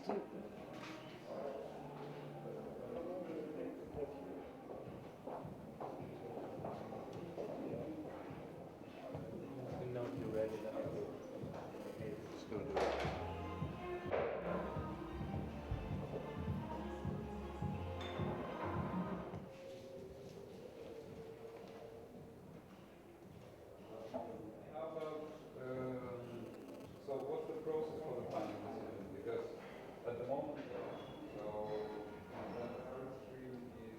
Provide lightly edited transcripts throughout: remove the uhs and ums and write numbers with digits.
So what's the process for the final decision? Because at the moment, so the third stream is.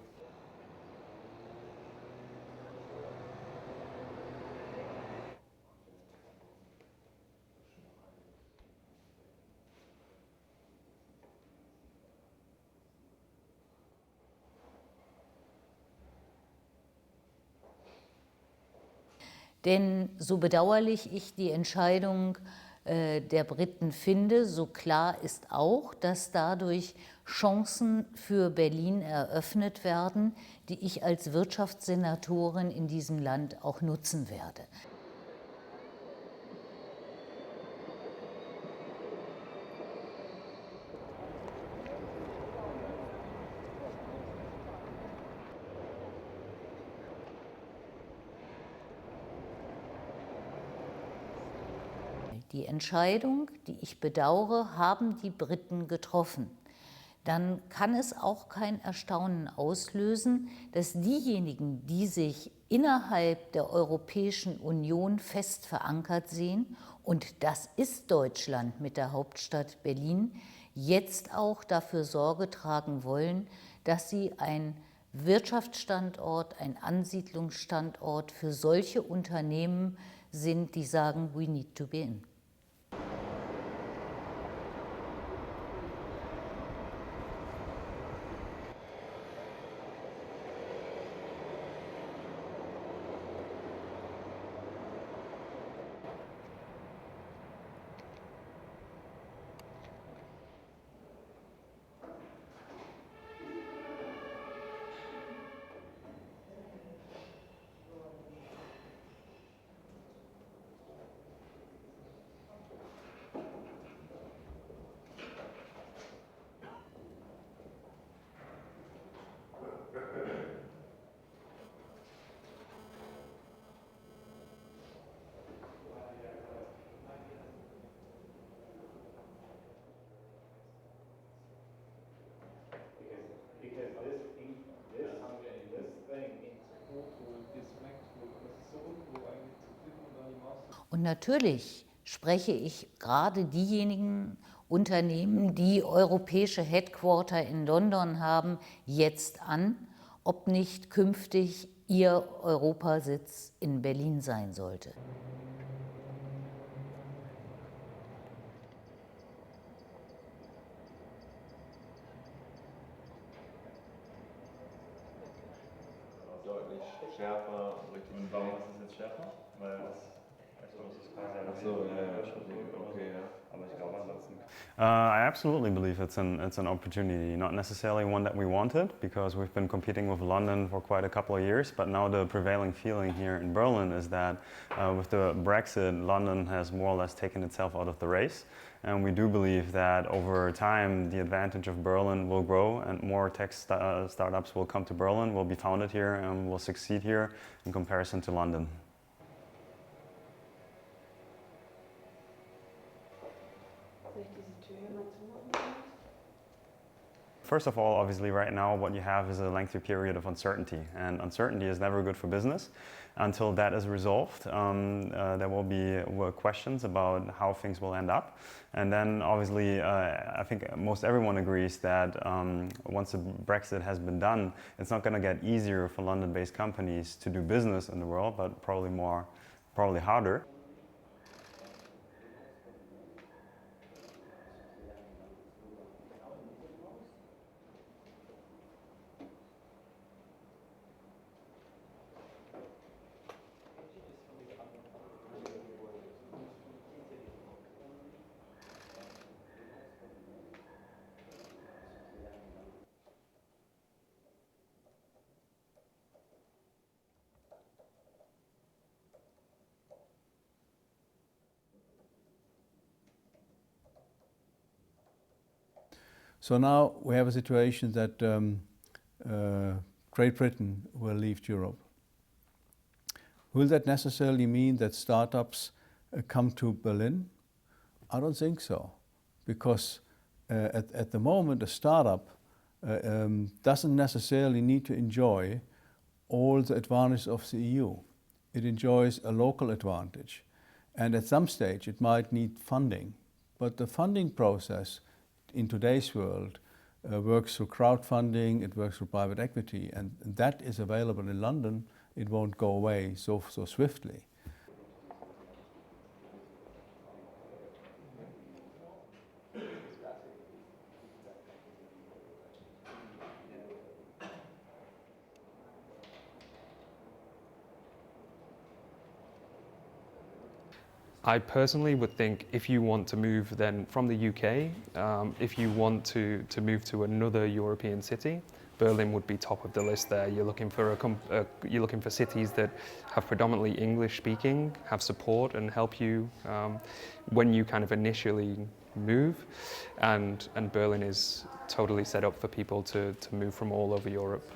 Denn so bedauerlich ich die Entscheidung der Briten finde, so klar ist auch, dass dadurch Chancen für Berlin eröffnet werden, die ich als Wirtschaftssenatorin in diesem Land auch nutzen werde. Die Entscheidung, die ich bedauere, haben die Briten getroffen. Dann kann es auch kein Erstaunen auslösen, dass diejenigen, die sich innerhalb der Europäischen Union fest verankert sehen, und das ist Deutschland mit der Hauptstadt Berlin, jetzt auch dafür Sorge tragen wollen, dass sie ein Wirtschaftsstandort, ein Ansiedlungsstandort für solche Unternehmen sind, die sagen, we need to be in. Because this thing is total disrespectful. Das ist so uncool eigentlich zu filmen und dann die Master. Und natürlich spreche ich gerade diejenigen Unternehmen, die europäische Headquarter in London haben, jetzt an, ob nicht künftig ihr Europasitz in Berlin sein sollte. Deutlich schärfer Richtung. Und warum ist es jetzt schärfer? Weil das ist quasi eine Achso, ja, okay, ja. Aber ich glaube ansonsten. I absolutely believe it's an opportunity, not necessarily one that we wanted, because we've been competing with London for quite a couple of years. But now the prevailing feeling here in Berlin is that with the Brexit, London has more or less taken itself out of the race. And we do believe that over time, the advantage of Berlin will grow and more tech startups will come to Berlin, will be founded here and will succeed here in comparison to London. First of all, obviously right now what you have is a lengthy period of uncertainty, and uncertainty is never good for business. Until that is resolved, there will be questions about how things will end up. And then obviously I think most everyone agrees that once the Brexit has been done, it's not going to get easier for London-based companies to do business in the world, but probably harder. So now we have a situation that Great Britain will leave Europe. Will that necessarily mean that startups come to Berlin? I don't think so, because at the moment a startup doesn't necessarily need to enjoy all the advantages of the EU. It enjoys a local advantage, and at some stage it might need funding. But the funding process in today's world works through crowdfunding, it works through private equity, and that is available in London. It won't go away so swiftly. I personally would think if you want to move then from the UK, if you want to move to another European city, Berlin would be top of the list there. You're looking for cities that have predominantly English speaking, have support and help you when you kind of initially move, and Berlin is totally set up for people to move from all over Europe.